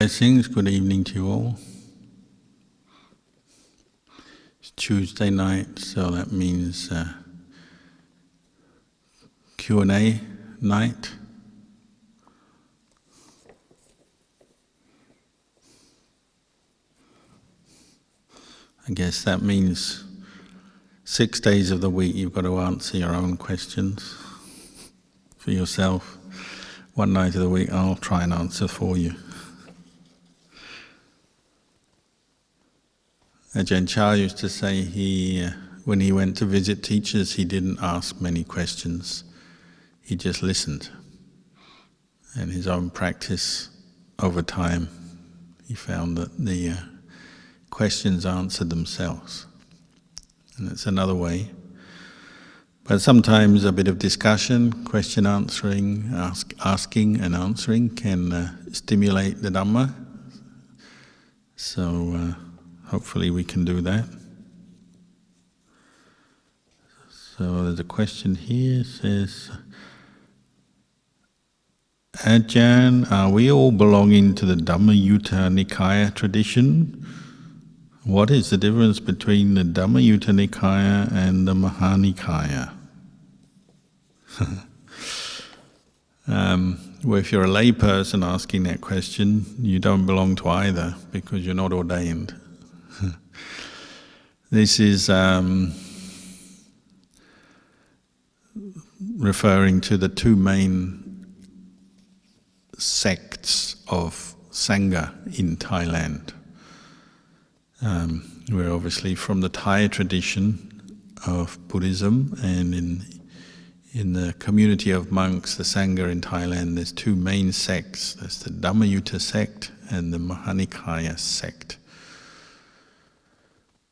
Blessings, good evening to you all. It's Tuesday night, so that means Q&A night. I guess that means 6 days of the week you've got to answer your own questions for yourself. One night of the week I'll try and answer for you. Ajahn Kalyano used to say when he went to visit teachers, he didn't ask many questions. He just listened. And his own practice, over time, he found that the questions answered themselves. And it's another way. But sometimes a bit of discussion, question answering, asking and answering can stimulate the Dhamma. So hopefully we can do that. So there's a question here, it says, Ajahn, are we all belonging to the Dhammayutta Nikaya tradition? What is the difference between the Dhammayutta Nikaya and the Mahanikaya? Well, if you're a layperson asking that question, you don't belong to either because you're not ordained. This is referring to the two main sects of Sangha in Thailand. We're obviously from the Thai tradition of Buddhism, and in the community of monks, the Sangha in Thailand, there's two main sects. There's the Dhammayutta sect and the Mahanikaya sect.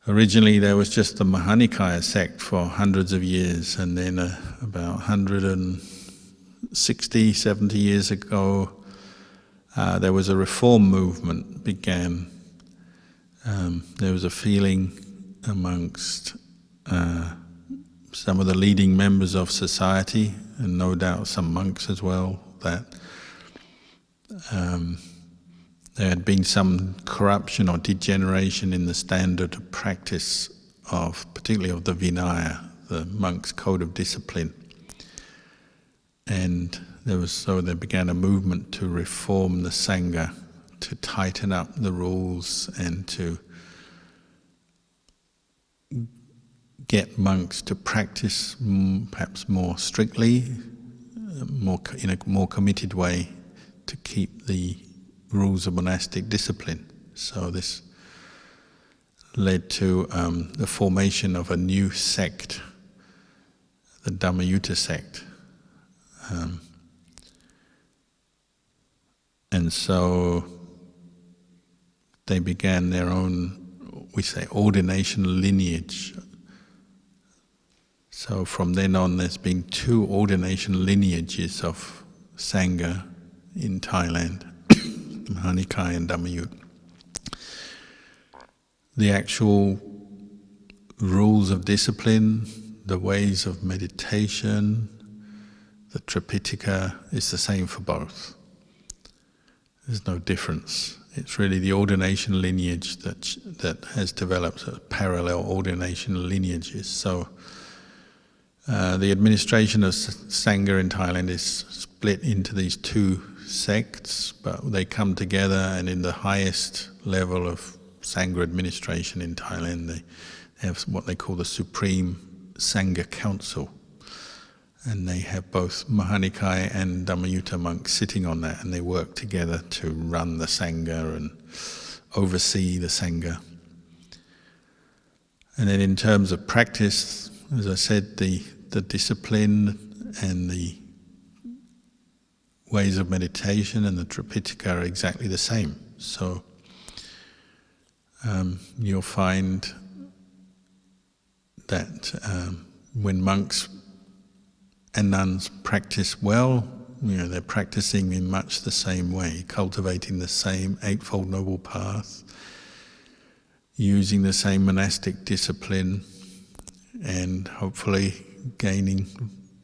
Originally there was just the Mahanikaya sect for hundreds of years, and then about 160, 70 years ago, there was a reform movement began. There was a feeling amongst some of the leading members of society, and no doubt some monks as well, that there had been some corruption or degeneration in the standard of practice of, particularly of the Vinaya, the monk's code of discipline. And so there began a movement to reform the Sangha, to tighten up the rules and to get monks to practice perhaps more strictly, in a more committed way, to keep the rules of monastic discipline. So this led to the formation of a new sect, the Dhammayutta sect. And so they began their own, we say, ordination lineage. So from then on there's been two ordination lineages of Sangha in Thailand, Mahanikaya and Dhammayutta. The actual rules of discipline, the ways of meditation, the Tripitaka is the same for both. There's no difference. It's really the ordination lineage that has developed parallel ordination lineages. So the administration of Sangha in Thailand is split into these two sects, but they come together, and in the highest level of Sangha administration in Thailand, they have what they call the Supreme Sangha Council. And they have both Mahanikaya and Dhammayutta monks sitting on that, and they work together to run the Sangha and oversee the Sangha. And then in terms of practice, as I said, the discipline and the ways of meditation and the Tripitaka are exactly the same. So you'll find that when monks and nuns practice well, they're practicing in much the same way, cultivating the same Eightfold Noble Path, using the same monastic discipline, and hopefully gaining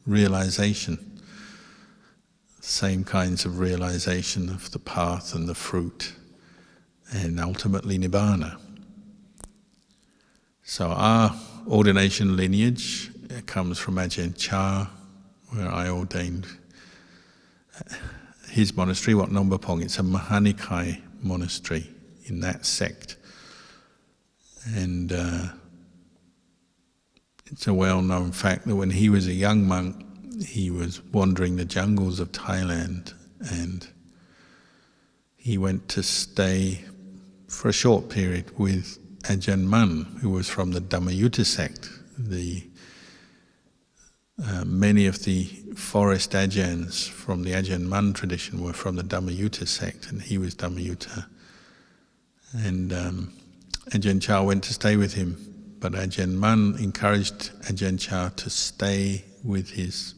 realization, same kinds of realization of the path and the fruit and ultimately Nibbana. So our ordination lineage comes from Ajahn Chah, where I ordained his monastery, Wat Nomba Pong. It's a Mahanikai monastery in that sect. And it's a well-known fact that when he was a young monk, he was wandering the jungles of Thailand, and he went to stay for a short period with Ajahn Mun, who was from the Dhammayutta sect. Many of the forest Ajahns from the Ajahn Mun tradition were from the Dhammayutta sect, and he was Dhammayutta. And Ajahn Chah went to stay with him, but Ajahn Mun encouraged Ajahn Chah to stay with his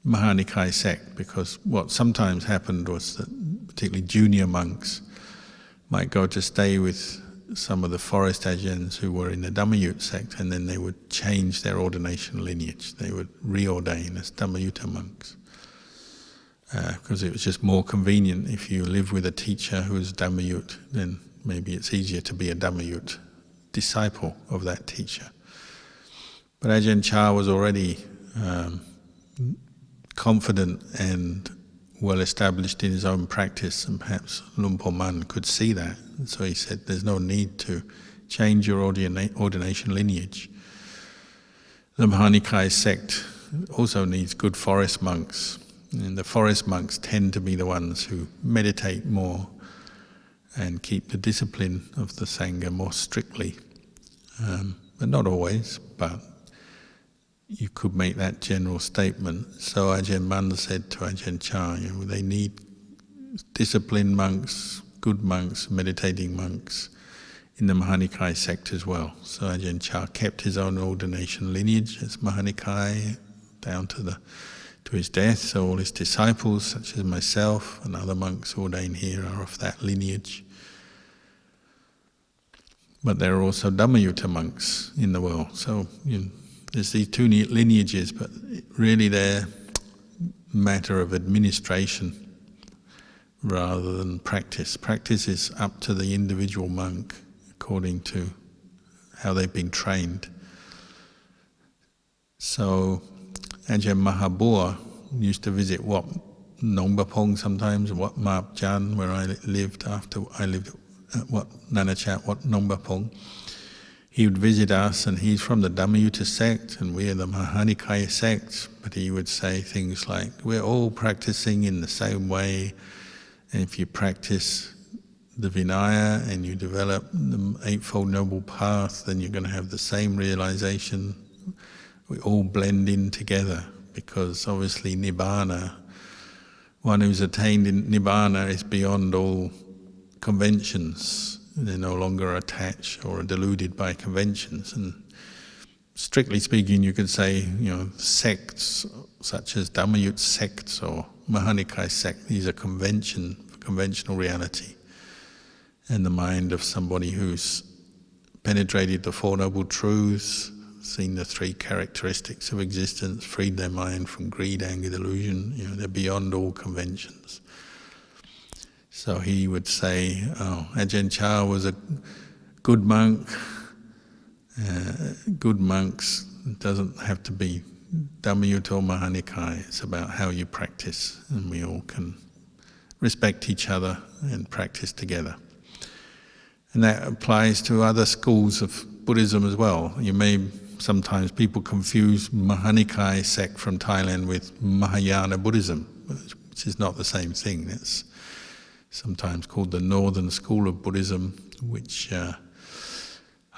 Mahanikai sect, because what sometimes happened was that particularly junior monks might go to stay with some of the forest Ajahns who were in the Dhammayutta sect, and then they would change their ordination lineage. They would reordain as Dhammayutta monks. Because it was just more convenient. If you live with a teacher who is Dhammayutta, then maybe it's easier to be a Dhammayutta disciple of that teacher. But Ajahn Chah was already confident and well established in his own practice, and perhaps Luang Por Man could see that. And so he said, there's no need to change your ordination lineage. The Mahanikai sect also needs good forest monks, and the forest monks tend to be the ones who meditate more and keep the discipline of the Sangha more strictly. But not always, but you could make that general statement. So Ajahn Mun said to Ajahn Chah, they need disciplined monks, good monks, meditating monks in the Mahanikai sect as well. So Ajahn Chah kept his own ordination lineage as Mahanikai down to his death. So all his disciples, such as myself and other monks ordained here, are of that lineage. But there are also Dhammayutta monks in the world. So there's these two lineages, but really they're a matter of administration rather than practice. Practice is up to the individual monk according to how they've been trained. So Ajahn Mahabua used to visit Wat Nomba Pong sometimes, Wat Map Jan, where I lived after I lived at Wat Nanachat, Wat Nomba Pong. He would visit us, and he's from the Dhammayutta sect, and we're the Mahanikai sect, but he would say things like, we're all practicing in the same way, and if you practice the Vinaya and you develop the Eightfold Noble Path, then you're going to have the same realization. We all blend in together, because obviously Nibbana, one who's attained in Nibbana is beyond all conventions. They're no longer attached or deluded by conventions. And strictly speaking, you could say, sects such as Dhammayutta sects or Mahanikai sect, these are conventional reality. And the mind of somebody who's penetrated the Four Noble Truths, seen the three characteristics of existence, freed their mind from greed, anger, delusion, they're beyond all conventions. So he would say, Ajahn Chah was a good monk. Good monks, it doesn't have to be Dhammayutta or Mahanikai. It's about how you practice, and we all can respect each other and practice together. And that applies to other schools of Buddhism as well. Sometimes people confuse Mahanikai sect from Thailand with Mahayana Buddhism, which is not the same thing. It's sometimes called the Northern School of Buddhism, which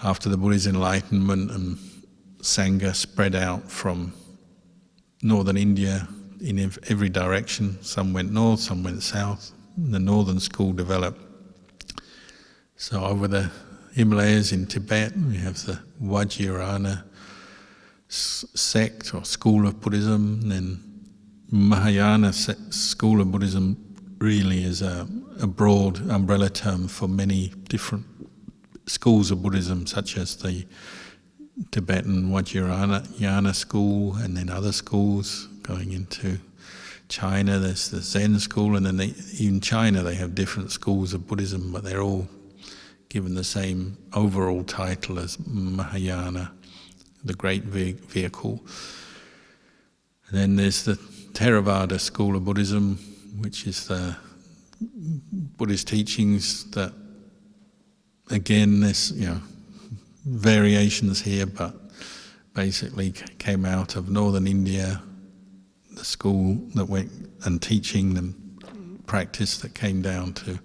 after the Buddha's enlightenment and Sangha spread out from northern India in every direction. Some went north, some went south. The Northern School developed. So over the Himalayas in Tibet, we have the Vajrayana sect or school of Buddhism, and then Mahayana school of Buddhism really is a broad umbrella term for many different schools of Buddhism, such as the Tibetan Vajrayana school, and then other schools going into China. There's the Zen school, and then in China they have different schools of Buddhism, but they're all given the same overall title as Mahayana, the great vehicle. And then there's the Theravada school of Buddhism, which is the Buddhist teachings that, again, there's variations here, but basically came out of northern India, the school that went and teaching and practice that came down to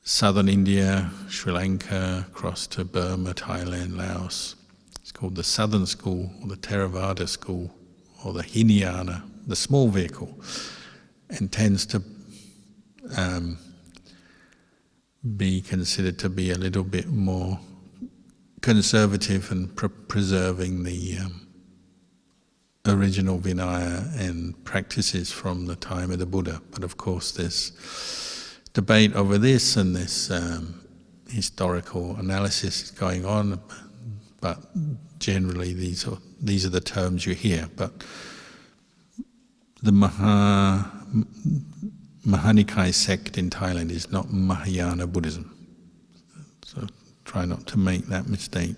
southern India, Sri Lanka, across to Burma, Thailand, Laos. It's called the Southern School, or the Theravada School, or the Hinayana, the small vehicle, and tends to be considered to be a little bit more conservative and preserving the original Vinaya and practices from the time of the Buddha. But of course there's debate over this, and this historical analysis is going on, but generally these are the terms you hear. But the Mahanikai sect in Thailand is not Mahayana Buddhism. So try not to make that mistake.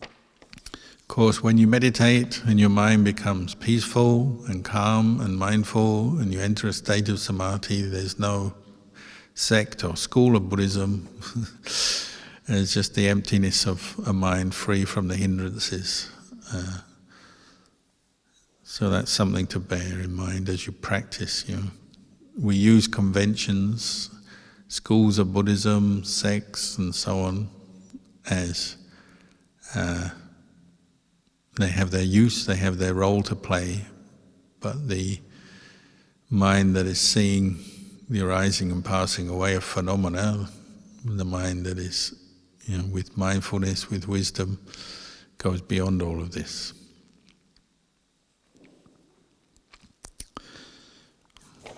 Of course, when you meditate and your mind becomes peaceful and calm and mindful and you enter a state of samadhi, there's no sect or school of Buddhism. It's just the emptiness of a mind free from the hindrances. So that's something to bear in mind as you practice. We use conventions, schools of Buddhism, sects, and so on, as they have their use, they have their role to play, but the mind that is seeing the arising and passing away of phenomena, the mind that is, with mindfulness, with wisdom, goes beyond all of this.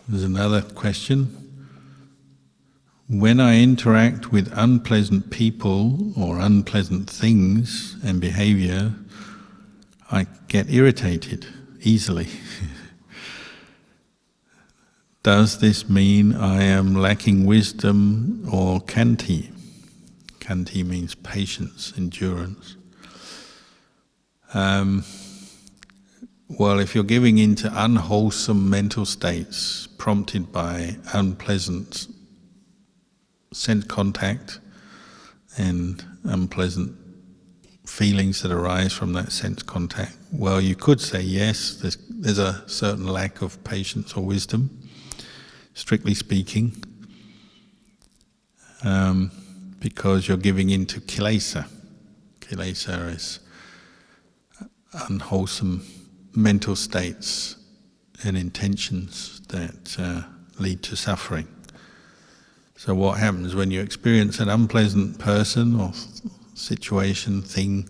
There's another question. When I interact with unpleasant people or unpleasant things and behavior, I get irritated easily. Does this mean I am lacking wisdom or kanti? Kanti means patience, endurance. Well, if you're giving into unwholesome mental states prompted by unpleasant sense contact and unpleasant feelings that arise from that sense contact, well, you could say yes, there's a certain lack of patience or wisdom, strictly speaking, because you're giving into kilesa. Kilesa is unwholesome mental states and intentions that lead to suffering. So what happens when you experience an unpleasant person or situation, thing,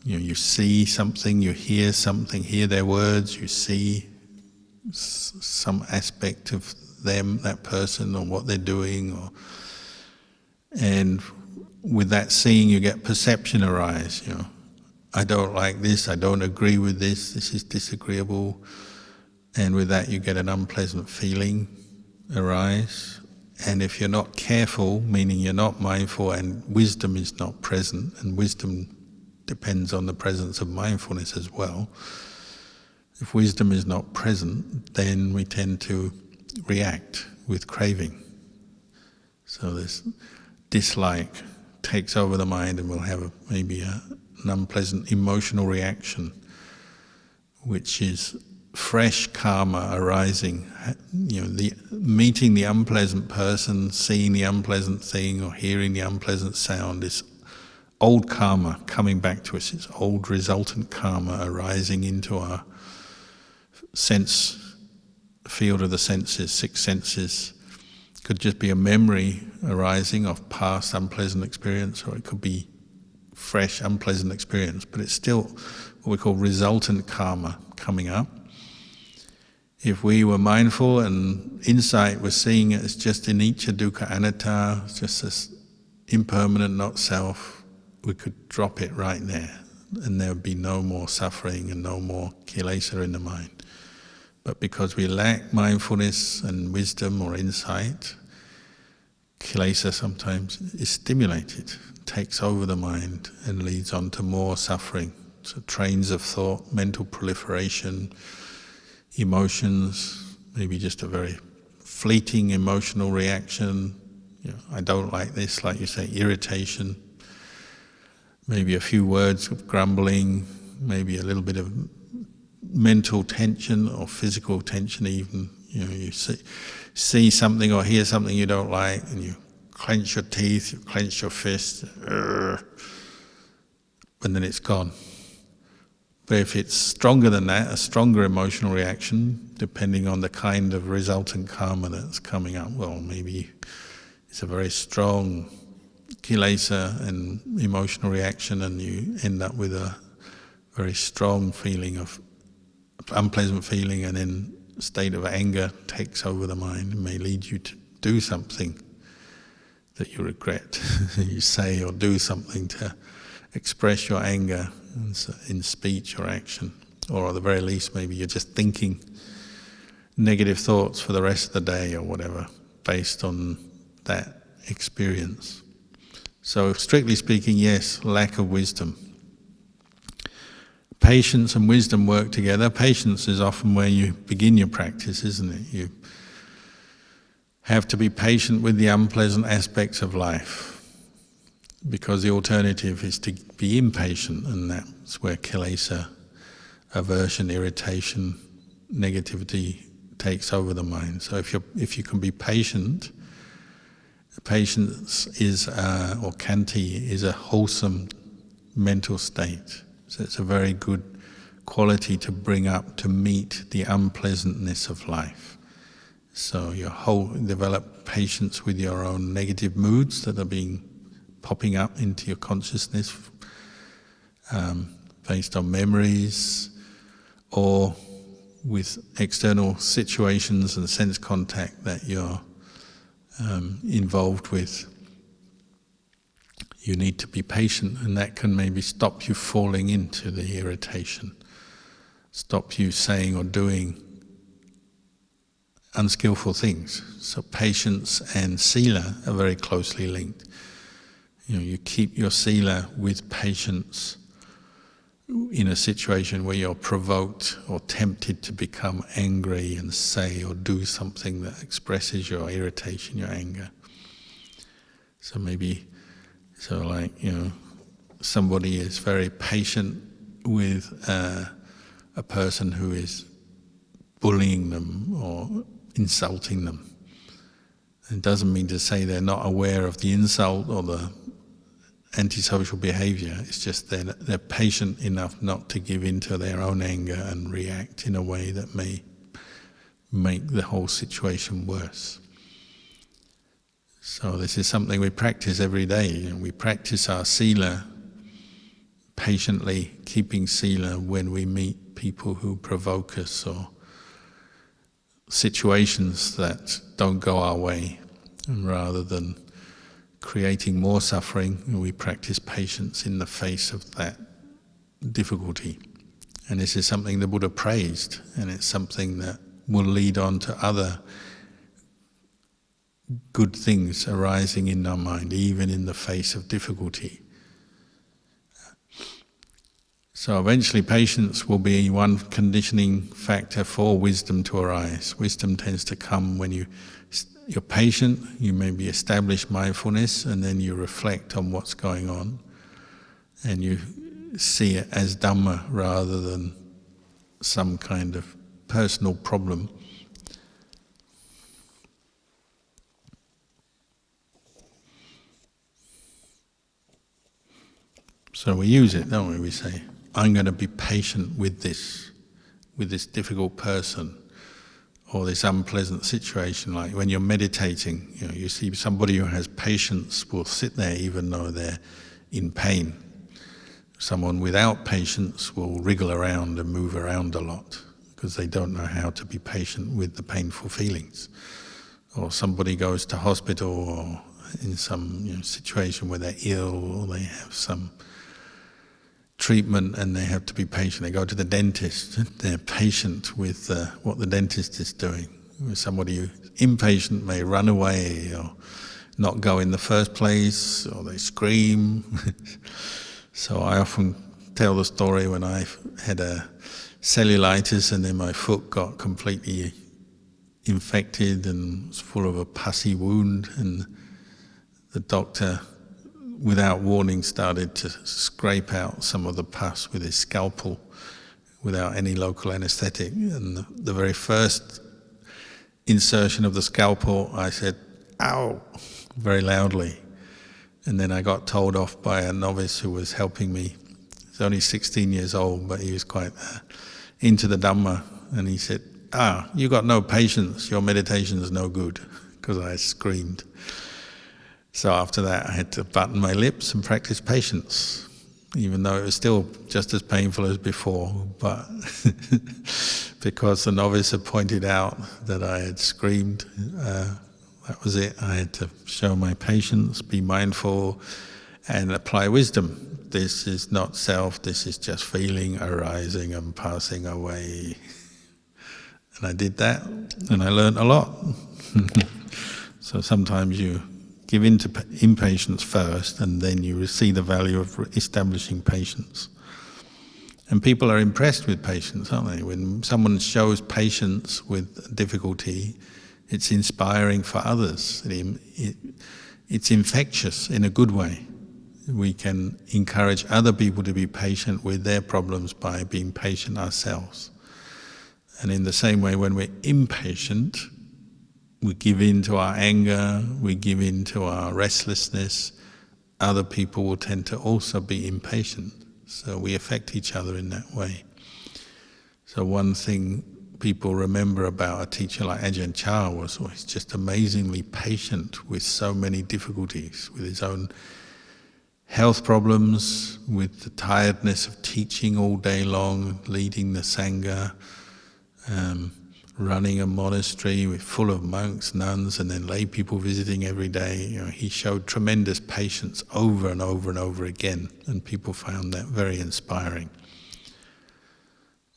you see something, you hear something, hear their words, you see some aspect of them, that person, or what they're doing, and with that seeing you get perception arise, I don't like this, I don't agree with this is disagreeable, and with that you get an unpleasant feeling arise. And if you're not careful, meaning you're not mindful and wisdom is not present, and wisdom depends on the presence of mindfulness as well, if wisdom is not present, then we tend to react with craving. So this dislike takes over the mind, and we'll have maybe an unpleasant emotional reaction, which is fresh karma arising. Meeting the unpleasant person, seeing the unpleasant thing, or hearing the unpleasant sound is old karma coming back to us. It's old resultant karma arising into our sense field of the senses, six senses. Could just be a memory arising of past unpleasant experience, or it could be fresh unpleasant experience, but it's still what we call resultant karma coming up. If we were mindful and insight was seeing it as just anicca, dukkha, anatta, just as impermanent, not self, we could drop it right there, and there would be no more suffering and no more kilesa in the mind. But because we lack mindfulness and wisdom or insight, kilesa sometimes is stimulated, takes over the mind and leads on to more suffering. So trains of thought, mental proliferation, emotions, maybe just a very fleeting emotional reaction. I don't like this, like you say, irritation. Maybe a few words of grumbling, maybe a little bit of mental tension or physical tension even. You see something or hear something you don't like and you clench your teeth, you clench your fist, and then it's gone. But if it's stronger than that, a stronger emotional reaction, depending on the kind of resultant karma that's coming up, well, maybe it's a very strong kilesa and emotional reaction, and you end up with a very strong feeling of unpleasant feeling, and then a state of anger takes over the mind and may lead you to do something that you regret. You say or do something to express your anger in speech or action, or at the very least maybe you're just thinking negative thoughts for the rest of the day or whatever based on that experience. So strictly speaking, yes, lack of wisdom. Patience and wisdom work together. Patience is often where you begin your practice, isn't it? You have to be patient with the unpleasant aspects of life, because the alternative is to be impatient, and that's where kilesa, aversion, irritation, negativity takes over the mind. So if you can be patient, patience is, or khanti, is a wholesome mental state. So it's a very good quality to bring up to meet the unpleasantness of life. So develop patience with your own negative moods that are popping up into your consciousness based on memories or with external situations and sense contact that you're involved with. You need to be patient, and that can maybe stop you falling into the irritation, stop you saying or doing unskillful things. So patience and sila are very closely linked. You keep your sila with patience in a situation where you're provoked or tempted to become angry and say or do something that expresses your irritation, your anger. So maybe, somebody is very patient with a person who is bullying them or insulting them. It doesn't mean to say they're not aware of the insult or the antisocial behavior. It's just they're patient enough not to give in to their own anger and react in a way that may make the whole situation worse. So this is something we practice every day. We practice our sila, patiently keeping sila when we meet people who provoke us or situations that don't go our way. And rather than creating more suffering, we practice patience in the face of that difficulty. And this is something the Buddha praised, and it's something that will lead on to other good things arising in our mind, even in the face of difficulty. So eventually patience will be one conditioning factor for wisdom to arise. Wisdom tends to come when you're patient, you maybe establish mindfulness, and then you reflect on what's going on, and you see it as Dhamma rather than some kind of personal problem. So we use it, don't we? We say, I'm going to be patient with this difficult person, or this unpleasant situation. Like when you're meditating, you see somebody who has patience will sit there even though they're in pain. Someone without patience will wriggle around and move around a lot because they don't know how to be patient with the painful feelings. Or somebody goes to hospital or in some situation where they're ill or they have some treatment and they have to be patient. They go to the dentist, they're patient with what the dentist is doing. Somebody who's impatient may run away or not go in the first place, or they scream. So I often tell the story when I had a cellulitis and then my foot got completely infected and was full of a pussy wound, and the doctor, without warning, started to scrape out some of the pus with his scalpel without any local anesthetic. And the very first insertion of the scalpel, I said, "Ow!" very loudly. And then I got told off by a novice who was helping me. He's only 16 years old, but he was quite into the Dhamma. And he said, "You got no patience, your meditation is no good," because I screamed. So after that I had to button my lips and practice patience, even though it was still just as painful as before. But because the novice had pointed out that I had screamed, that was it. I had to show my patience, be mindful, and apply wisdom. This is not self, this is just feeling arising and passing away. And I did that, and I learned a lot. So sometimes you give in to impatience first, and then you see the value of establishing patience. And people are impressed with patience, aren't they? When someone shows patience with difficulty, it's inspiring for others. It's infectious in a good way. We can encourage other people to be patient with their problems by being patient ourselves. And in the same way, when we're impatient, we give in to our anger, we give in to our restlessness, other people will tend to also be impatient. So we affect each other in that way. So one thing people remember about a teacher like Ajahn Chah was he's just amazingly patient with so many difficulties, with his own health problems, with the tiredness of teaching all day long, leading the Sangha, running a monastery full of monks, nuns, and then lay people visiting every day. He showed tremendous patience over and over and over again, and people found that very inspiring.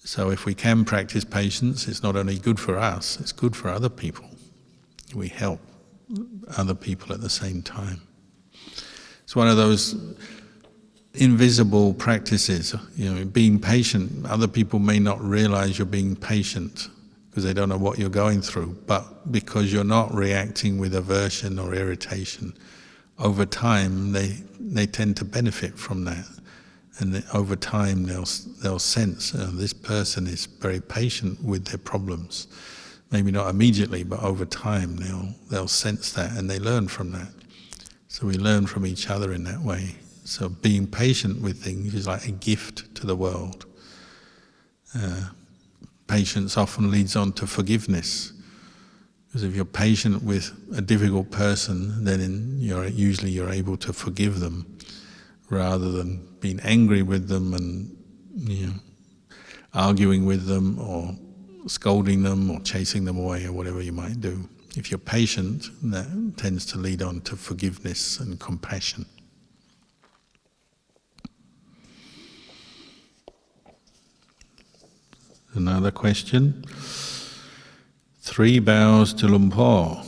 So if we can practice patience, it's not only good for us, it's good for other people. We help other people at the same time. It's one of those invisible practices, being patient. Other people may not realize you're being patient because they don't know what you're going through, but because you're not reacting with aversion or irritation, over time they tend to benefit from that. And over time they'll sense this person is very patient with their problems. Maybe not immediately, but over time they'll sense that, and they learn from that. So we learn from each other in that way. So being patient with things is like a gift to the world. Patience often leads on to forgiveness. Because if you're patient with a difficult person, then usually you're able to forgive them, rather than being angry with them and arguing with them or scolding them or chasing them away or whatever you might do. If you're patient, that tends to lead on to forgiveness and compassion. Another question. 3 bows to Luang Por.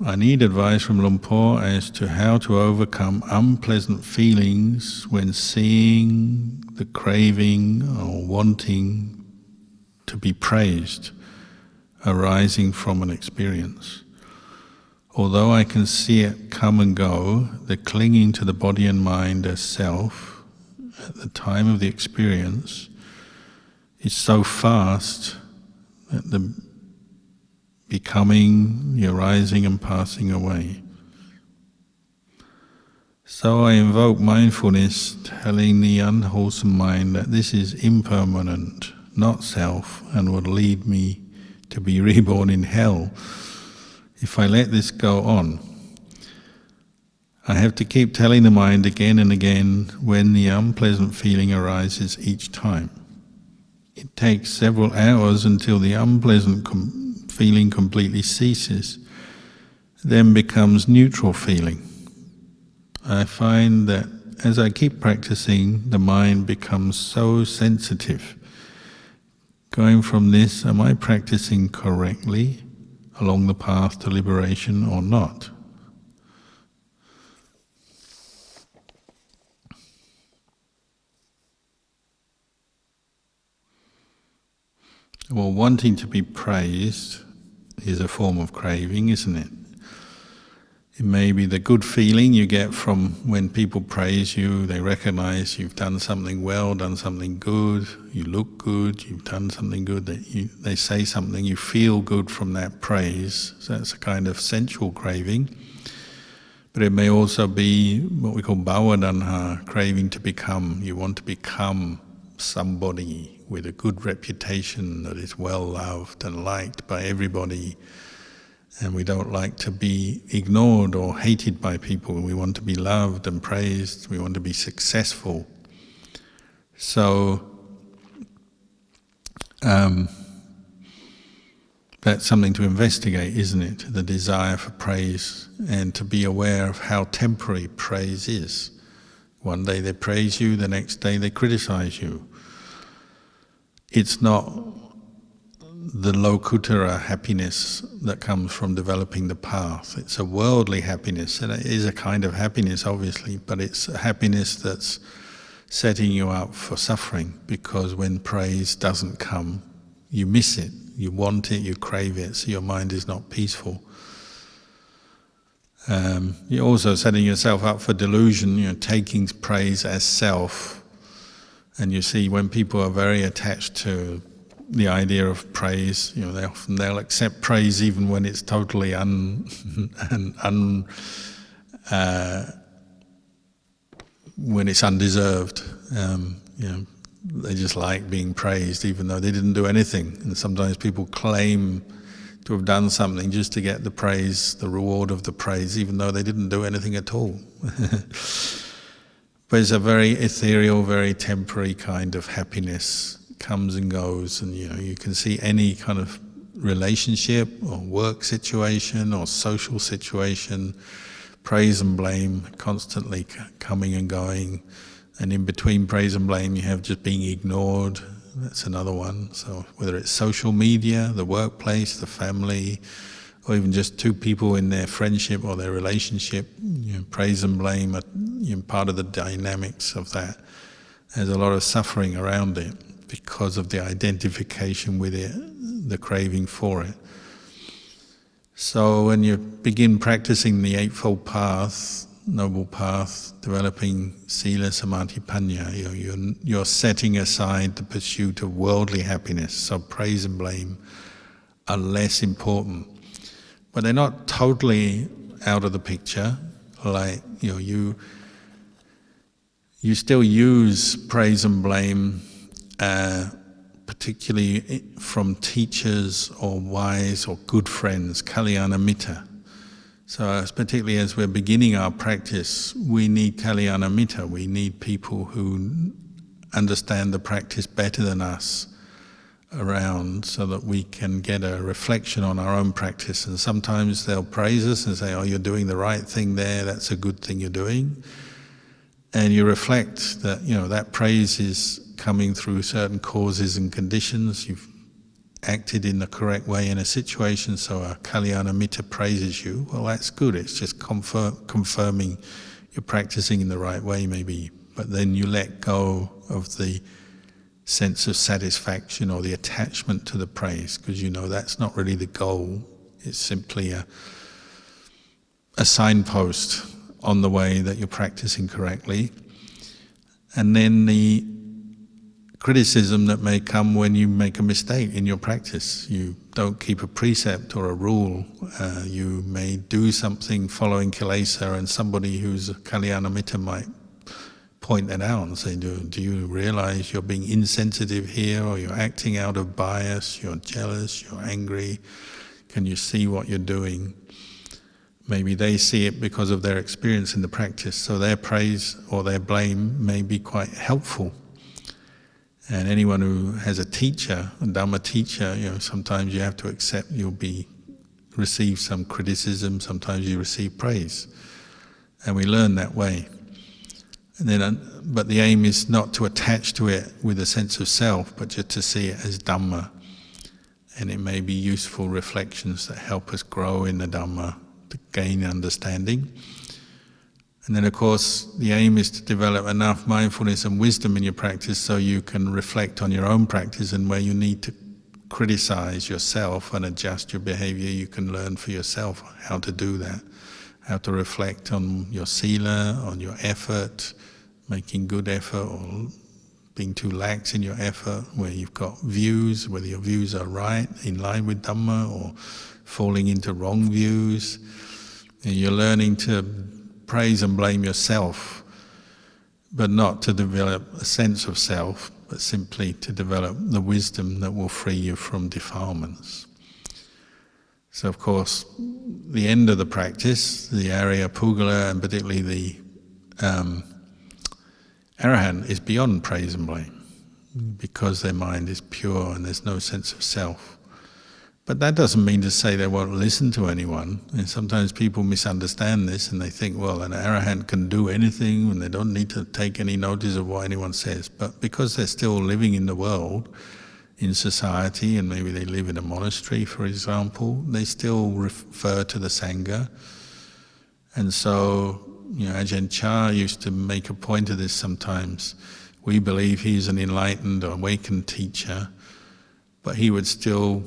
I need advice from Luang Por as to how to overcome unpleasant feelings when seeing the craving or wanting to be praised arising from an experience. Although I can see it come and go, the clinging to the body and mind as self at the time of the experience is so fast that the becoming, the arising and passing away. So I invoke mindfulness, telling the unwholesome mind that this is impermanent, not self, and will lead me to be reborn in hell if I let this go on. I have to keep telling the mind again and again when the unpleasant feeling arises each time. It takes several hours until the unpleasant feeling completely ceases, then becomes neutral feeling. I find that as I keep practicing, the mind becomes so sensitive. Going from this, am I practicing correctly along the path to liberation or not? Well, wanting to be praised is a form of craving, isn't it? It may be the good feeling you get from when people praise you, they recognize you've done something well, done something good, you look good, you've done something good, they say something, you feel good from that praise. So that's a kind of sensual craving. But it may also be what we call bhavadanha, craving to become. You want to become somebody with a good reputation that is well loved and liked by everybody. And we don't like to be ignored or hated by people. We want to be loved and praised. We want to be successful. So that's something to investigate, isn't it? The desire for praise, and to be aware of how temporary praise is. One day they praise you, the next day they criticize you. It's not the lokuttara happiness that comes from developing the path. It's a worldly happiness, and it is a kind of happiness, obviously, but it's a happiness that's setting you up for suffering, because when praise doesn't come, you miss it, you want it, you crave it, so your mind is not peaceful. You're also setting yourself up for delusion, taking praise as self. And you see, when people are very attached to the idea of praise, they'll accept praise even when it's totally when it's undeserved. They just like being praised even though they didn't do anything. And sometimes people claim to have done something just to get the praise, the reward of the praise, even though they didn't do anything at all. But it's a very ethereal, very temporary kind of happiness. Comes and goes, and you can see any kind of relationship or work situation or social situation, praise and blame constantly coming and going, and in between praise and blame you have just being ignored. That's another one. So whether it's social media, the workplace, the family, or even just two people in their friendship or their relationship, praise and blame are part of the dynamics of that. There's a lot of suffering around it because of the identification with it, the craving for it. So when you begin practicing the Eightfold Path, Noble Path, developing Sila, Samadhi, Panya, you're setting aside the pursuit of worldly happiness. So praise and blame are less important. But they're not totally out of the picture. Like, you still use praise and blame, particularly from teachers or wise or good friends, Kalyana Mitta. So particularly as we're beginning our practice, we need Kalyana Mitta. We need people who understand the practice better than us around, so that we can get a reflection on our own practice. And sometimes they'll praise us and say, oh, you're doing the right thing there, that's a good thing you're doing. And you reflect that, that praise is coming through certain causes and conditions. You've acted in the correct way in a situation, so a Kalyana Mitta praises you. Well, that's good. It's just confirming you're practicing in the right way, maybe. But then you let go of the sense of satisfaction or the attachment to the praise, because that's not really the goal. It's simply a signpost on the way that you're practicing correctly. And then the criticism that may come when you make a mistake in your practice. You don't keep a precept or a rule. You may do something following kilesa, and somebody who's a Kalyana Mitta might point that out and say, do you realize you're being insensitive here, or you're acting out of bias, you're jealous, you're angry, can you see what you're doing? Maybe they see it because of their experience in the practice, so their praise or their blame may be quite helpful. And anyone who has a teacher, a Dhamma teacher, sometimes you have to accept you'll receive some criticism, sometimes you receive praise. And we learn that way. And then, but the aim is not to attach to it with a sense of self, but just to see it as Dhamma. And it may be useful reflections that help us grow in the Dhamma, to gain understanding. And then, of course, the aim is to develop enough mindfulness and wisdom in your practice so you can reflect on your own practice and where you need to criticize yourself and adjust your behavior, you can learn for yourself how to do that, how to reflect on your sila, on your effort, making good effort or being too lax in your effort, where you've got views, whether your views are right, in line with Dhamma, or falling into wrong views. And you're learning to praise and blame yourself, but not to develop a sense of self, but simply to develop the wisdom that will free you from defilements. So of course, the end of the practice, the Arya Pugala, and particularly the Arahant, is beyond praise and blame, because their mind is pure and there's no sense of self. But that doesn't mean to say they won't listen to anyone. And sometimes people misunderstand this and they think, well, an Arahant can do anything and they don't need to take any notice of what anyone says. But because they're still living in the world, in society, and maybe they live in a monastery, for example, they still refer to the Sangha. And so, Ajahn Chah used to make a point of this sometimes. We believe he's an enlightened or awakened teacher, but he would still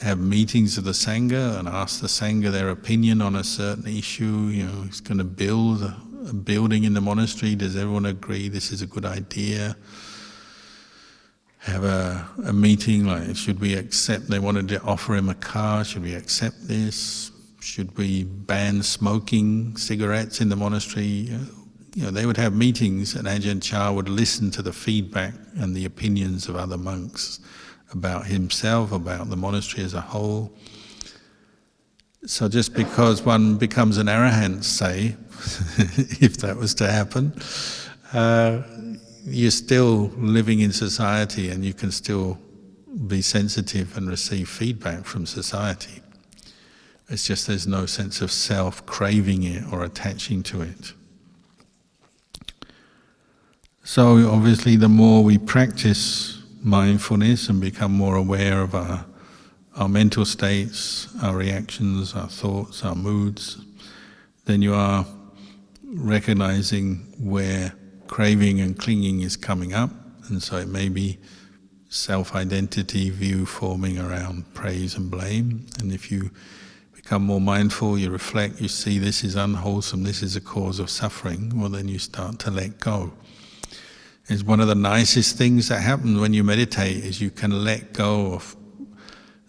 have meetings of the Sangha and ask the Sangha their opinion on a certain issue. He's going to build a building in the monastery. Does everyone agree this is a good idea? Have a meeting like, should we accept, they wanted to offer him a car, should we accept this? Should we ban smoking cigarettes in the monastery? They would have meetings and Ajahn Chah would listen to the feedback and the opinions of other monks about himself, about the monastery as a whole. So just because one becomes an Arahant, say, if that was to happen, you're still living in society and you can still be sensitive and receive feedback from society. It's just there's no sense of self craving it or attaching to it. So obviously the more we practice mindfulness and become more aware of our mental states, our reactions, our thoughts, our moods, then you are recognizing where craving and clinging is coming up, and so it may be self-identity view forming around praise and blame. And if you become more mindful, you reflect, you see this is unwholesome, this is a cause of suffering, well then you start to let go. It's one of the nicest things that happen when you meditate, is you can let go of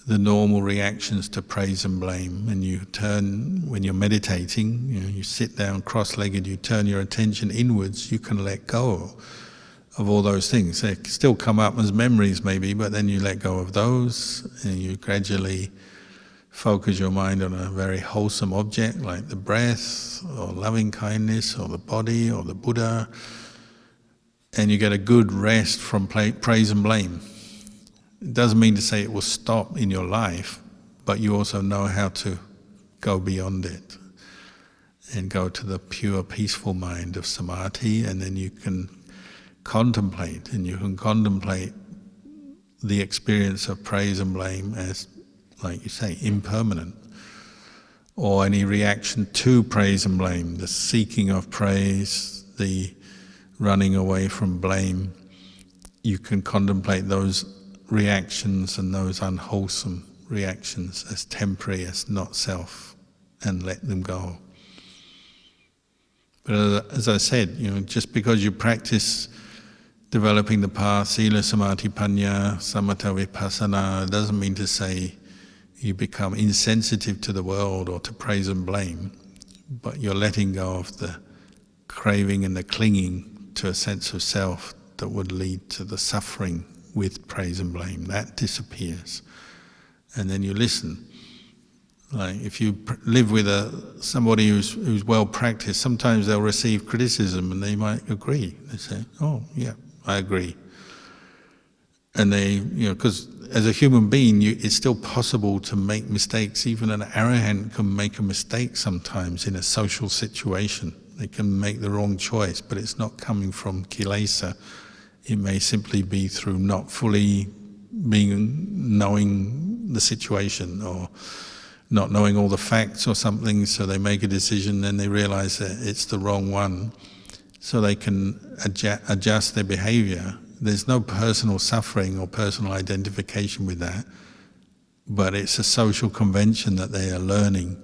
the normal reactions to praise and blame, and you turn, when you're meditating, you sit down cross-legged, you turn your attention inwards, you can let go of all those things. They still come up as memories maybe, but then you let go of those and you gradually focus your mind on a very wholesome object like the breath or loving kindness or the body or the Buddha, and you get a good rest from praise and blame. It doesn't mean to say it will stop in your life, but you also know how to go beyond it and go to the pure, peaceful mind of samadhi, and then you can contemplate, and you can contemplate the experience of praise and blame as, like you say, impermanent, or any reaction to praise and blame, the seeking of praise, the running away from blame. You can contemplate those reactions and those unwholesome reactions as temporary, as not self, and let them go. But as I said, just because you practice developing the path, sila, samadhi, panya, samatha, vipassana, doesn't mean to say you become insensitive to the world or to praise and blame, but you're letting go of the craving and the clinging to a sense of self that would lead to the suffering with praise and blame. That disappears. And then you listen. Like if you live with somebody who's well practiced, sometimes they'll receive criticism and they might agree. They say, oh yeah, I agree. And they, because as a human being, it's still possible to make mistakes. Even an arahant can make a mistake sometimes in a social situation. They can make the wrong choice, but it's not coming from kilesa. It may simply be through not fully knowing the situation, or not knowing all the facts or something, so they make a decision and they realize that it's the wrong one, so they can adjust their behavior. There's no personal suffering or personal identification with that. but it's a social convention that they are learning.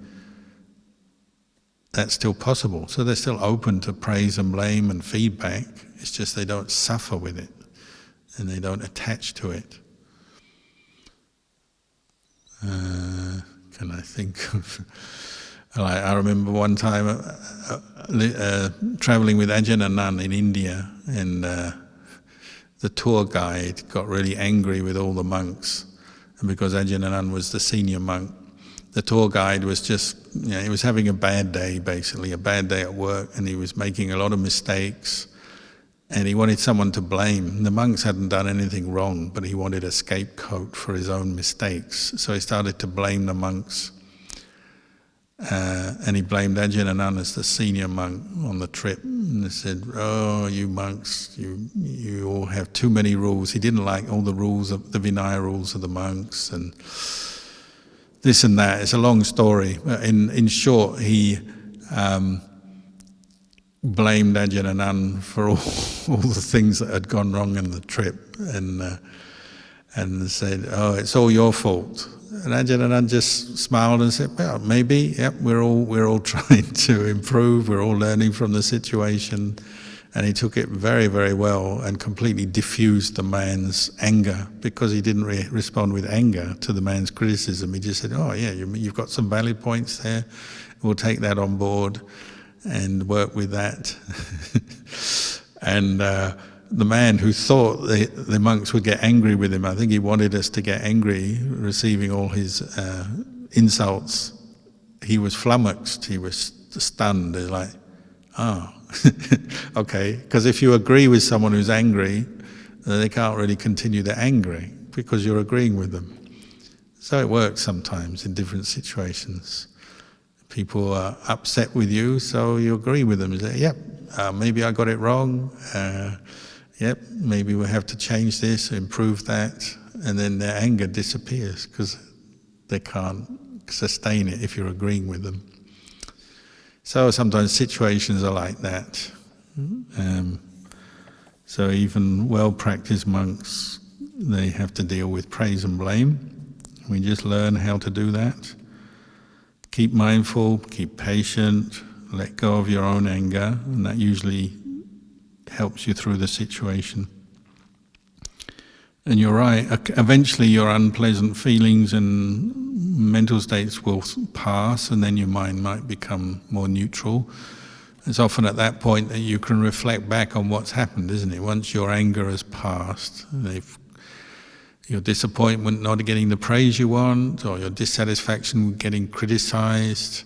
That's still possible. So they're still open to praise and blame and feedback. It's just they don't suffer with it and they don't attach to it. Can I think of... I remember one time traveling with Ajahn Kalyano in India, and the tour guide got really angry with all the monks. And because Ajahn Kalyano was the senior monk, the tour guide was just, he was having a bad day, basically, a bad day at work, and he was making a lot of mistakes, and he wanted someone to blame. The monks hadn't done anything wrong, but he wanted a scapegoat for his own mistakes. So he started to blame the monks. And he blamed Ajahn Kalyano as the senior monk on the trip. And he said, "Oh, you monks, you all have too many rules." He didn't like all the rules, the Vinaya rules of the monks, and this and that. It's a long story. In short, he blamed Ajahn Kalyano for all the things that had gone wrong in the trip, and said, "Oh, it's all your fault." And Ajahn Kalyano just smiled and said, "Well, maybe. Yep, we're all trying to improve. We're all learning from the situation." And he took it very, very well and completely diffused the man's anger, because he didn't respond with anger to the man's criticism. He just said, "Oh yeah, you've got some valid points there. We'll take that on board and work with that." And the man who thought the monks would get angry with him, I think he wanted us to get angry, receiving all his insults. He was flummoxed. He was stunned. He's like, "Oh, okay." Because if you agree with someone who's angry, they can't really continue their anger because you're agreeing with them. So it works sometimes in different situations. People are upset with you, so you agree with them. You say, "Yep, maybe I got it wrong. Yep, maybe we have to change this, improve that," and then their anger disappears because they can't sustain it if you're agreeing with them. So sometimes situations are like that. So even well-practiced monks, they have to deal with praise and blame. We just learn how to do that. Keep mindful, keep patient, let go of your own anger, and that usually helps you through the situation. And you're right, eventually your unpleasant feelings and mental states will pass, and then your mind might become more neutral. It's often at that point that you can reflect back on what's happened, isn't it? Once your anger has passed, your disappointment not getting the praise you want, or your dissatisfaction with getting criticized,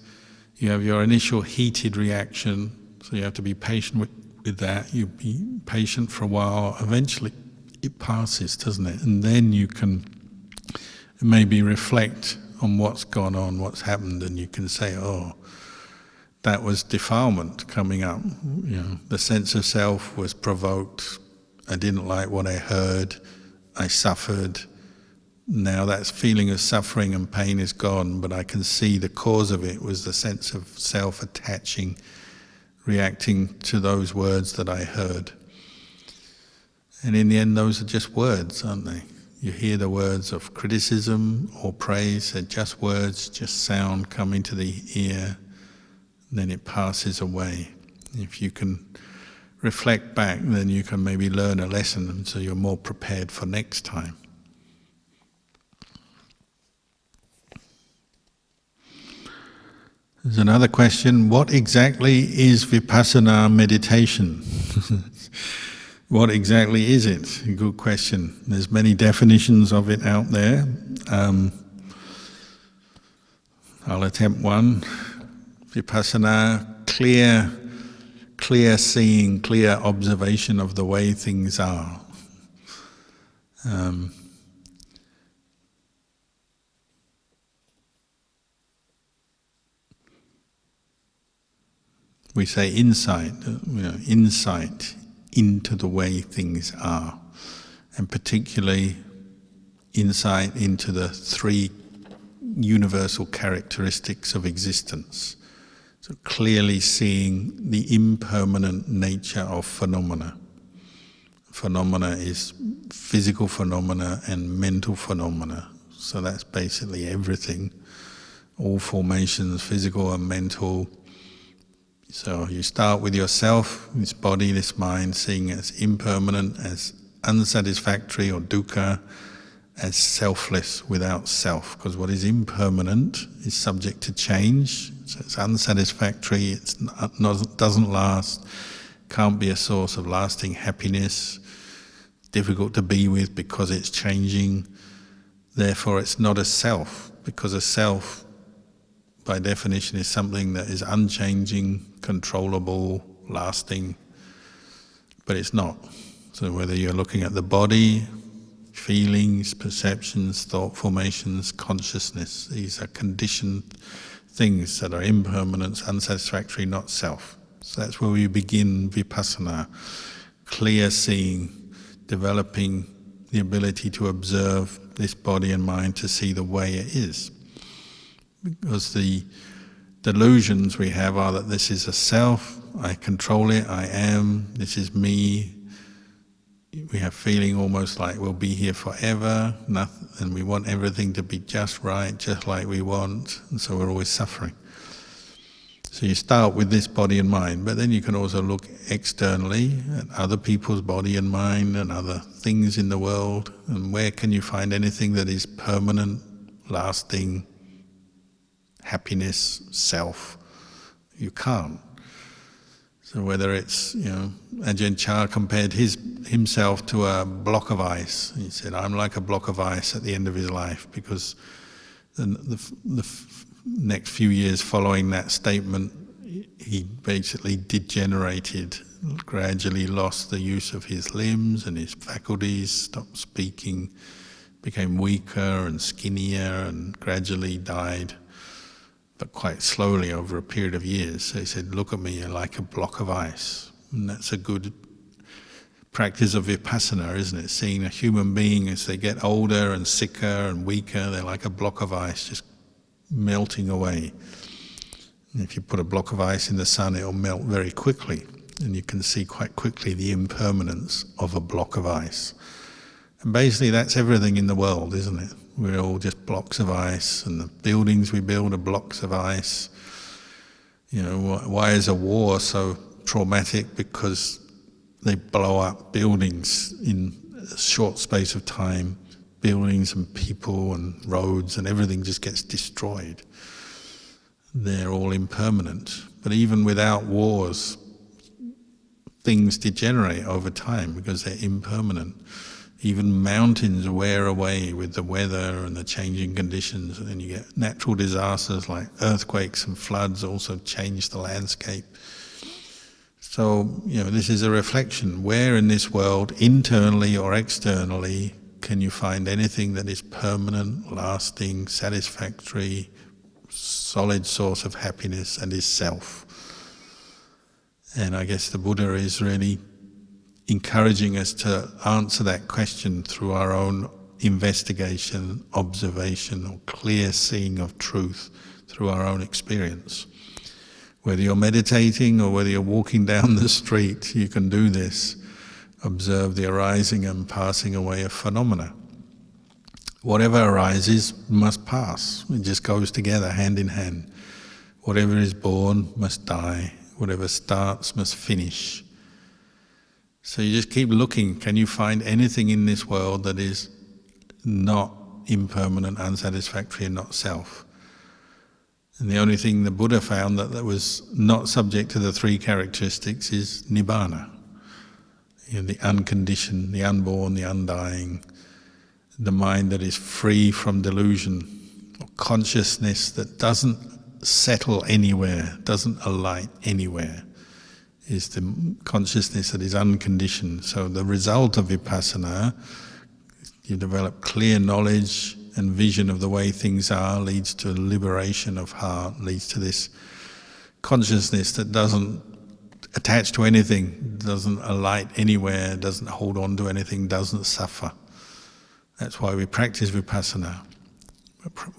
you have your initial heated reaction, so you have to be patient with that. You be patient for a while, eventually it passes, doesn't it? And then you can maybe reflect on what's gone on, what's happened, and you can say, "Oh, that was defilement coming up. The sense of self was provoked. I didn't like what I heard. I suffered. Now that feeling of suffering and pain is gone, but I can see the cause of it was the sense of self attaching, reacting to those words that I heard." And in the end, those are just words, aren't they? You hear the words of criticism or praise, they're just words, just sound coming to the ear, then it passes away. If you can reflect back, then you can maybe learn a lesson, and so you're more prepared for next time. There's another question: what exactly is Vipassana meditation? What exactly is it? A good question. There's many definitions of it out there. I'll attempt one. Vipassana, clear seeing, clear observation of the way things are. We say insight, insight into the way things are, and particularly insight into the three universal characteristics of existence. So clearly seeing the impermanent nature of phenomena. Phenomena is physical phenomena and mental phenomena. So that's basically everything, all formations, physical and mental. So you start with yourself, this body, this mind, seeing it as impermanent, as unsatisfactory or dukkha, as selfless, without self. Because what is impermanent is subject to change, so it's unsatisfactory, doesn't last, can't be a source of lasting happiness, difficult to be with because it's changing. Therefore it's not a self, because a self by definition is something that is unchanging, controllable, lasting, but it's not. So whether you're looking at the body, feelings, perceptions, thought formations, consciousness, these are conditioned things that are impermanent, unsatisfactory, not self. So that's where we begin Vipassana, clear seeing, developing the ability to observe this body and mind, to see the way it is. Because the delusions we have are that this is a self, I control it, I am, this is me. We have feeling almost like we'll be here forever, and we want everything to be just right, just like we want, and so we're always suffering. So you start with this body and mind, but then you can also look externally at other people's body and mind and other things in the world, and where can you find anything that is permanent, lasting, happiness, self? You can't. So whether it's, Ajahn Chah compared himself to a block of ice. He said, I'm like a block of ice at the end of his life, because the next few years following that statement, he basically degenerated, gradually lost the use of his limbs and his faculties, stopped speaking, became weaker and skinnier, and gradually died, but quite slowly over a period of years. So he said, look at me, you're like a block of ice. And that's a good practice of Vipassana, isn't it? Seeing a human being as they get older and sicker and weaker, they're like a block of ice, just melting away. And if you put a block of ice in the sun, it'll melt very quickly, and you can see quite quickly the impermanence of a block of ice. And basically that's everything in the world, isn't it? We're all just blocks of ice, and the buildings we build are blocks of ice. Why is a war so traumatic? Because they blow up buildings in a short space of time, buildings and people and roads, and everything just gets destroyed. They're all impermanent. But even without wars, things degenerate over time because they're impermanent. Even mountains wear away with the weather and the changing conditions, and then you get natural disasters like earthquakes and floods also change the landscape. So, this is a reflection. Where in this world, internally or externally, can you find anything that is permanent, lasting, satisfactory, solid source of happiness and is self? And I guess the Buddha is really encouraging us to answer that question through our own investigation, observation, or clear seeing of truth through our own experience. Whether you're meditating or whether you're walking down the street, you can do this. Observe the arising and passing away of phenomena. Whatever arises must pass. It just goes together, hand in hand. Whatever is born must die. Whatever starts must finish. So you just keep looking. Can you find anything in this world that is not impermanent, unsatisfactory, and not self? And the only thing the Buddha found that was not subject to the three characteristics is nibbana. The unconditioned, the unborn, the undying, the mind that is free from delusion, or consciousness that doesn't settle anywhere, doesn't alight anywhere, is the consciousness that is unconditioned. So the result of Vipassana, you develop clear knowledge and vision of the way things are, leads to liberation of heart, leads to this consciousness that doesn't attach to anything, doesn't alight anywhere, doesn't hold on to anything, doesn't suffer. That's why we practice Vipassana.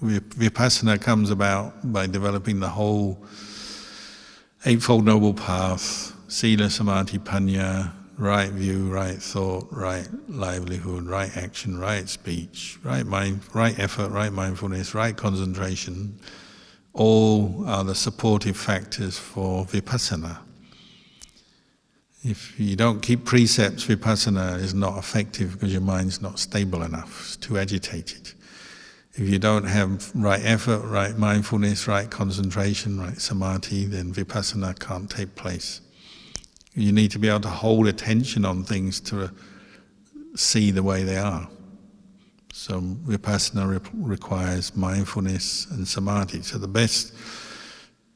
Vipassana comes about by developing the whole Eightfold Noble Path, Sila, Samadhi, Panya, right view, right thought, right livelihood, right action, right speech, right mind, right effort, right mindfulness, right concentration, all are the supportive factors for Vipassana. If you don't keep precepts, Vipassana is not effective because your mind's not stable enough, it's too agitated. If you don't have right effort, right mindfulness, right concentration, right samadhi, then Vipassana can't take place. You need to be able to hold attention on things to see the way they are. So Vipassana requires mindfulness and samadhi. So the best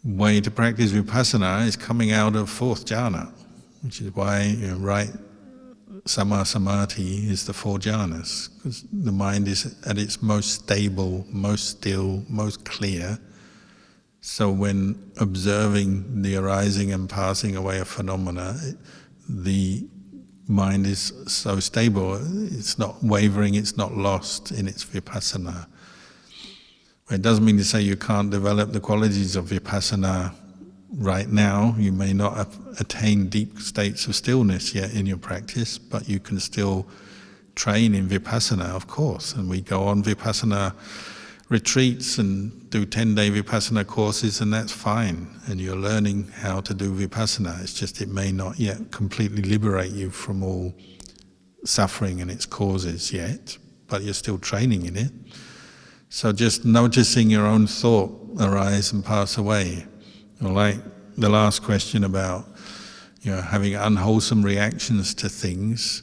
way to practice Vipassana is coming out of fourth jhana, which is why right Samma Samadhi is the four jhanas, because the mind is at its most stable, most still, most clear. So when observing the arising and passing away of phenomena, the mind is so stable, it's not wavering, it's not lost in its Vipassana. It doesn't mean to say you can't develop the qualities of Vipassana right now. You may not attain deep states of stillness yet in your practice, but you can still train in Vipassana, of course. And we go on Vipassana retreats and do 10-day Vipassana courses, and that's fine. And you're learning how to do Vipassana. It's just it may not yet completely liberate you from all suffering and its causes yet, but you're still training in it. So just noticing your own thought arise and pass away. Like the last question about having unwholesome reactions to things,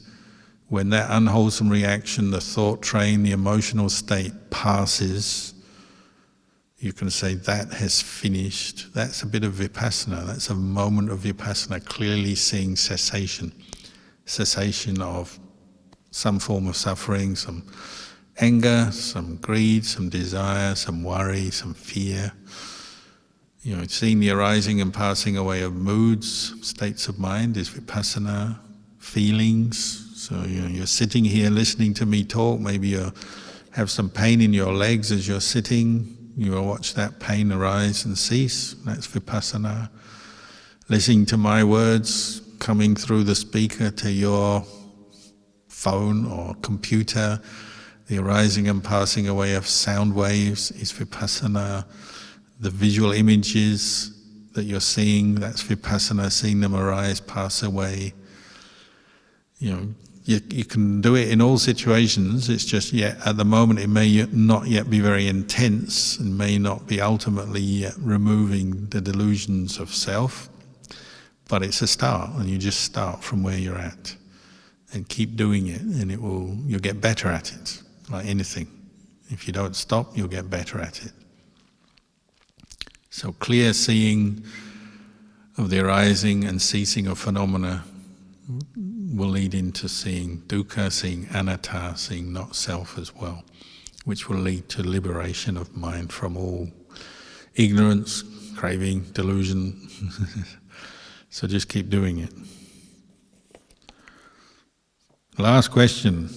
when that unwholesome reaction, the thought train, the emotional state passes, you can say that has finished. That's a bit of Vipassana. That's a moment of Vipassana, clearly seeing cessation. Cessation of some form of suffering, some anger, some greed, some desire, some worry, some fear. Seeing the arising and passing away of moods, states of mind is Vipassana. Feelings. So you're sitting here listening to me talk, maybe you have some pain in your legs as you're sitting, you will watch that pain arise and cease, that's Vipassana. Listening to my words coming through the speaker to your phone or computer, the arising and passing away of sound waves is Vipassana. The visual images that you're seeing, that's Vipassana, seeing them arise, pass away. You can do it in all situations. It's just at the moment it may not yet be very intense and may not be ultimately yet removing the delusions of self, but it's a start, and you just start from where you're at and keep doing it, and you'll get better at it, like anything. If you don't stop, you'll get better at it. So clear seeing of the arising and ceasing of phenomena will lead into seeing dukkha, seeing anatta, seeing not self as well, which will lead to liberation of mind from all ignorance, craving, delusion. So just keep doing it. Last question.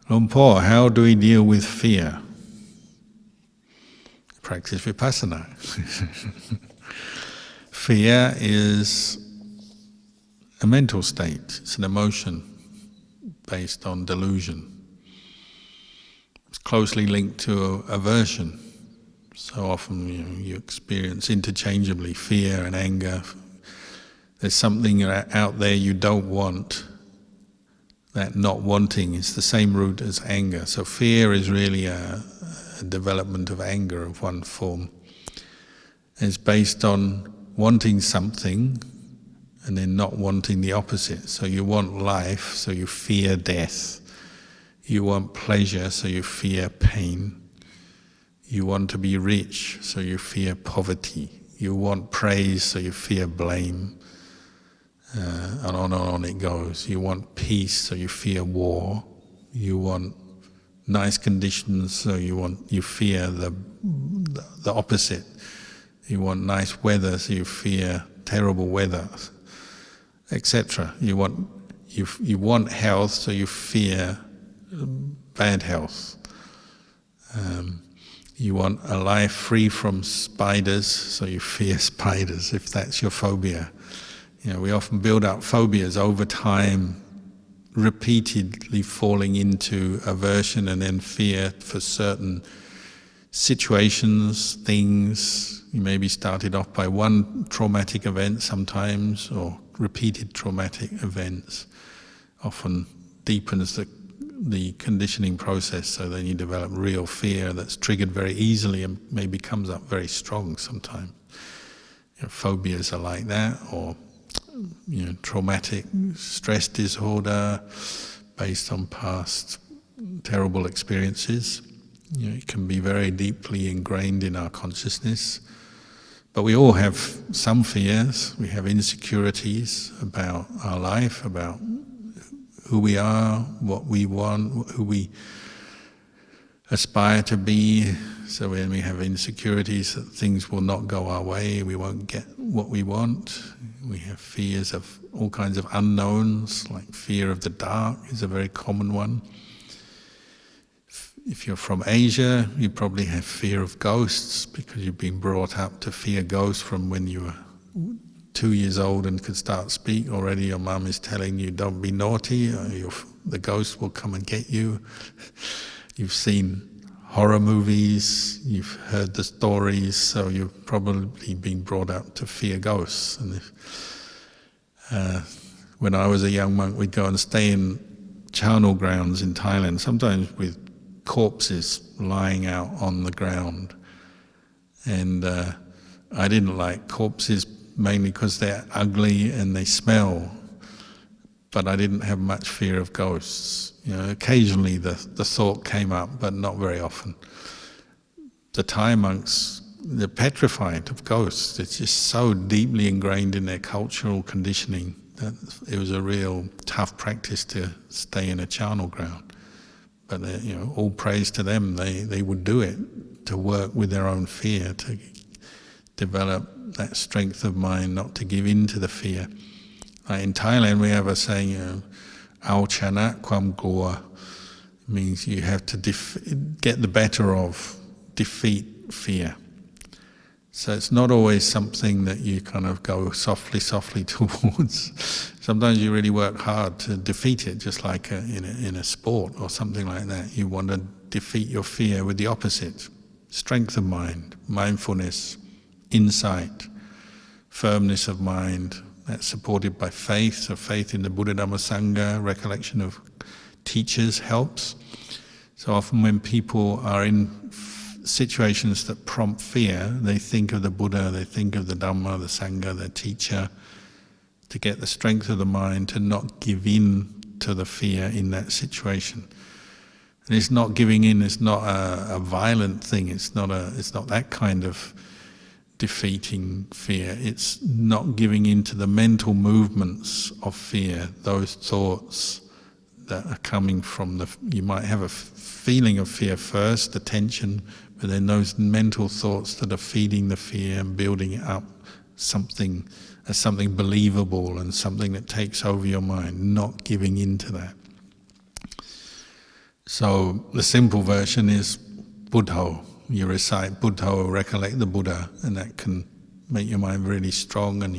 Luang Por, how do we deal with fear? Practice Vipassana. Fear is a mental state, it's an emotion based on delusion. It's closely linked to aversion. So often you experience interchangeably fear and anger. There's something out there you don't want. That not wanting is the same root as anger. So fear is really a development of anger of one form. It's based on wanting something and then not wanting the opposite. So you want life, so you fear death. You want pleasure, so you fear pain. You want to be rich, so you fear poverty. You want praise, so you fear blame. And on it goes. You want peace, so you fear war. You want nice conditions, so you fear the opposite. You want nice weather, so you fear terrible weather, etc. You want health, so you fear bad health. You want a life free from spiders, so you fear spiders, if that's your phobia. We often build up phobias over time, repeatedly falling into aversion and then fear for certain situations, things. You maybe started off by one traumatic event sometimes, or repeated traumatic events often deepens the conditioning process, so then you develop real fear that's triggered very easily and maybe comes up very strong sometimes. Phobias are like that, or traumatic stress disorder based on past terrible experiences. It can be very deeply ingrained in our consciousness. But we all have some fears. We have insecurities about our life, about who we are, what we want, who we aspire to be. So when we have insecurities that things will not go our way, we won't get what we want. We have fears of all kinds of unknowns, like fear of the dark is a very common one. If you're from Asia, you probably have fear of ghosts because you've been brought up to fear ghosts from when you were 2 years old and could start speak. Already your mum is telling you, don't be naughty, or the ghost will come and get you. You've seen horror movies, you've heard the stories, so you've probably been brought up to fear ghosts. And when I was a young monk, we'd go and stay in charnel grounds in Thailand, sometimes with corpses lying out on the ground. And I didn't like corpses mainly because they're ugly and they smell, but I didn't have much fear of ghosts. Occasionally the thought came up, but not very often. The Thai monks, they're petrified of ghosts. It's just so deeply ingrained in their cultural conditioning that it was a real tough practice to stay in a charnel ground. But all praise to them. They would do it to work with their own fear, to develop that strength of mind, not to give in to the fear. Like in Thailand, we have a saying, "Ao chana kwam glawa," means you have to get the better of, defeat fear. So it's not always something that you kind of go softly towards. Sometimes you really work hard to defeat it, just like in a sport or something like that. You want to defeat your fear with the opposite. Strength of mind, mindfulness, insight, firmness of mind. That's supported by faith. So faith in the Buddha, Dhamma, Sangha, recollection of teachers helps. So often when people are in situations that prompt fear, they think of the Buddha, they think of the Dhamma, the Sangha, their teacher, to get the strength of the mind to not give in to the fear in that situation. And it's not giving in, it's not a violent thing, it's not that kind of defeating fear. It's not giving in to the mental movements of fear, those thoughts that are coming from you might have a feeling of fear first, the tension, but then those mental thoughts that are feeding the fear and building it up something believable and something that takes over your mind, not giving in to that. So the simple version is Buddho. You recite Buddho, recollect the Buddha, and that can make your mind really strong, and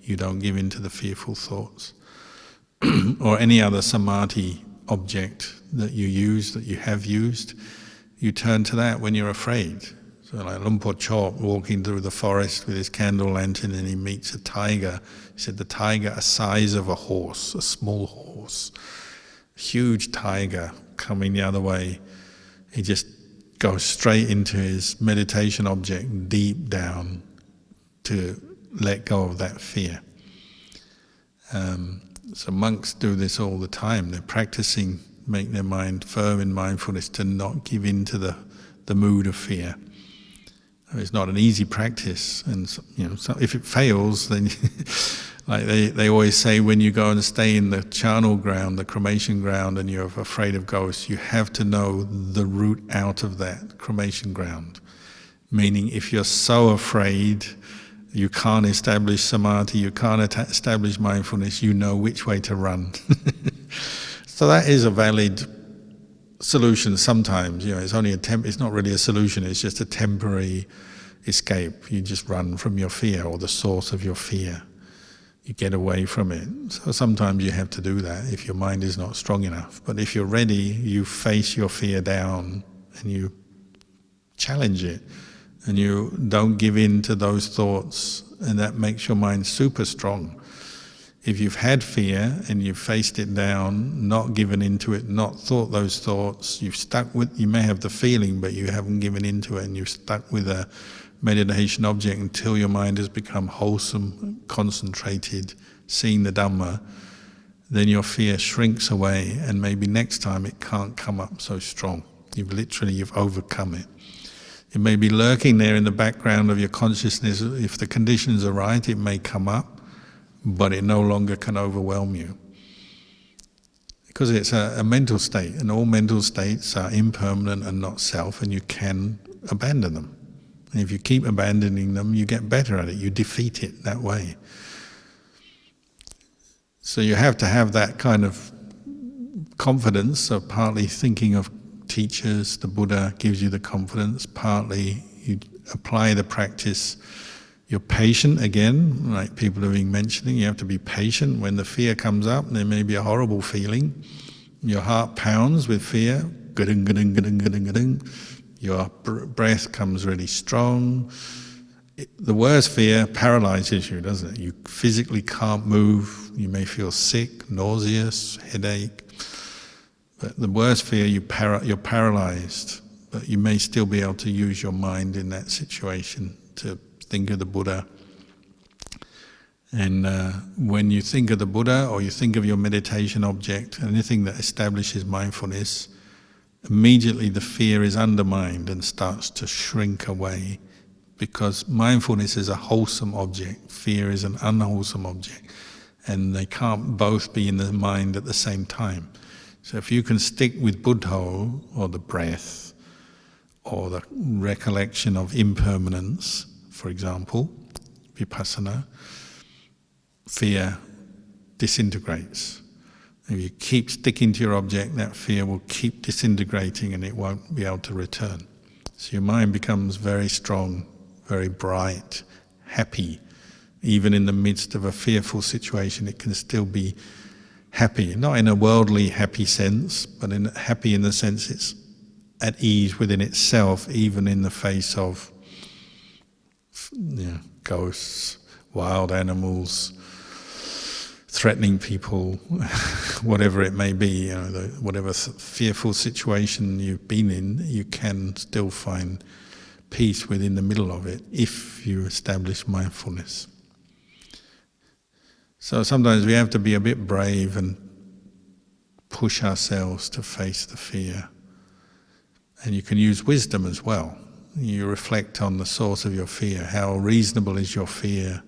you don't give in to the fearful thoughts. Or any other samadhi object that you use, that you have used, you turn to that when you're afraid. So like Lumpur Chok walking through the forest with his candle lantern and he meets a tiger. He said the tiger the size of a horse, a small horse, huge tiger coming the other way. He just goes straight into his meditation object deep down to let go of that fear. So monks do this all the time. They're practicing, make their mind firm in mindfulness to not give in to the mood of fear. It's not an easy practice, and so if it fails, then like they always say, when you go and stay in the charnel ground, the cremation ground, and you're afraid of ghosts, you have to know the route out of that cremation ground. Meaning, if you're so afraid, you can't establish samadhi, you can't establish mindfulness, you know which way to run. So that is a valid solution sometimes. It's only it's not really a solution, it's just a temporary escape. You just run from your fear or the source of your fear. you get away from it. So sometimes you have to do that if your mind is not strong enough. But if you're ready, you face your fear down and you challenge it, and you don't give in to those thoughts, and that makes your mind super strong. If you've had fear and you've faced it down, not given into it, not thought those thoughts, you may have the feeling, but you haven't given into it, and you've stuck with a meditation object until your mind has become wholesome, concentrated, seeing the Dhamma, then your fear shrinks away, and maybe next time it can't come up so strong. You've overcome it. It may be lurking there in the background of your consciousness. If the conditions are right, it may come up, but it no longer can overwhelm you. Because it's a mental state, and all mental states are impermanent and not self, and you can abandon them. And if you keep abandoning them, you get better at it, you defeat it that way. So you have to have that kind of confidence, so partly thinking of teachers, the Buddha gives you the confidence, partly you apply the practice. You're patient again, like people have been mentioning, you have to be patient. When the fear comes up, there may be a horrible feeling. Your heart pounds with fear, ga-dung, ga-dung, ga-dung, ga-dung, ga-dung. Your breath comes really strong. The worst fear paralyzes you, doesn't it? You physically can't move, you may feel sick, nauseous, headache. But the worst fear, you're paralyzed, but you may still be able to use your mind in that situation to think of the Buddha. And when you think of the Buddha, or you think of your meditation object, anything that establishes mindfulness, immediately the fear is undermined and starts to shrink away, because mindfulness is a wholesome object, fear is an unwholesome object, and they can't both be in the mind at the same time. So if you can stick with Buddha, or the breath, or the recollection of impermanence, for example, Vipassana, fear disintegrates. If you keep sticking to your object, that fear will keep disintegrating and it won't be able to return. So your mind becomes very strong, very bright, happy. Even in the midst of a fearful situation, it can still be happy. Not in a worldly happy sense, but happy in the sense it's at ease within itself, even in the face of ghosts, wild animals, threatening people, whatever it may be, whatever fearful situation you've been in, you can still find peace within the middle of it if you establish mindfulness. So sometimes we have to be a bit brave and push ourselves to face the fear. And you can use wisdom as well. You reflect on the source of your fear. How reasonable is your fear?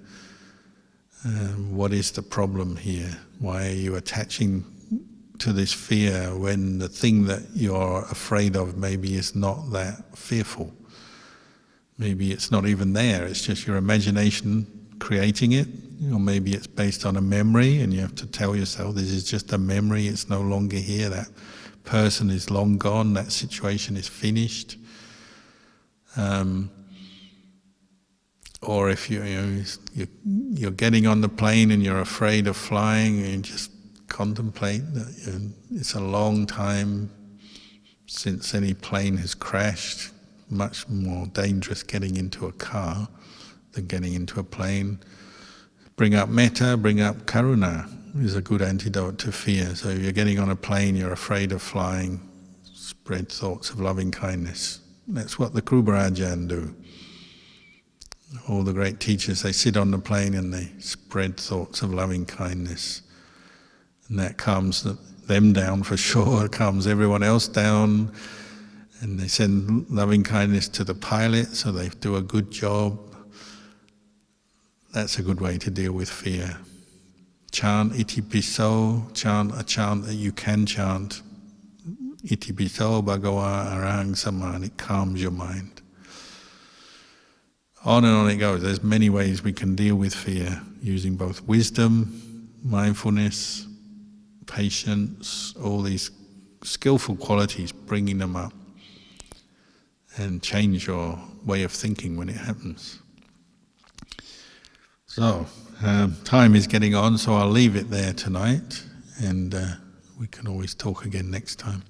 What is the problem here? Why are you attaching to this fear when the thing that you're afraid of maybe is not that fearful? Maybe it's not even there, it's just your imagination creating it, or maybe it's based on a memory and you have to tell yourself this is just a memory, it's no longer here, that person is long gone, that situation is finished. Or if you're getting on the plane and you're afraid of flying, and you just contemplate that it's a long time since any plane has crashed, much more dangerous getting into a car than getting into a plane. Bring up metta, bring up karuna is a good antidote to fear. So if you're getting on a plane, you're afraid of flying, spread thoughts of loving kindness. That's what the Ajahn do. All the great teachers, they sit on the plane and they spread thoughts of loving kindness. And that calms them down for sure, it calms everyone else down. And they send loving kindness to the pilot so they do a good job. That's a good way to deal with fear. Chant iti piso, chant a chant that you can chant. Iti piso bhagava arahang samma, it calms your mind. On and on it goes. There's many ways we can deal with fear, using both wisdom, mindfulness, patience, all these skillful qualities, bringing them up, and change your way of thinking when it happens. So, time is getting on, so I'll leave it there tonight, and we can always talk again next time.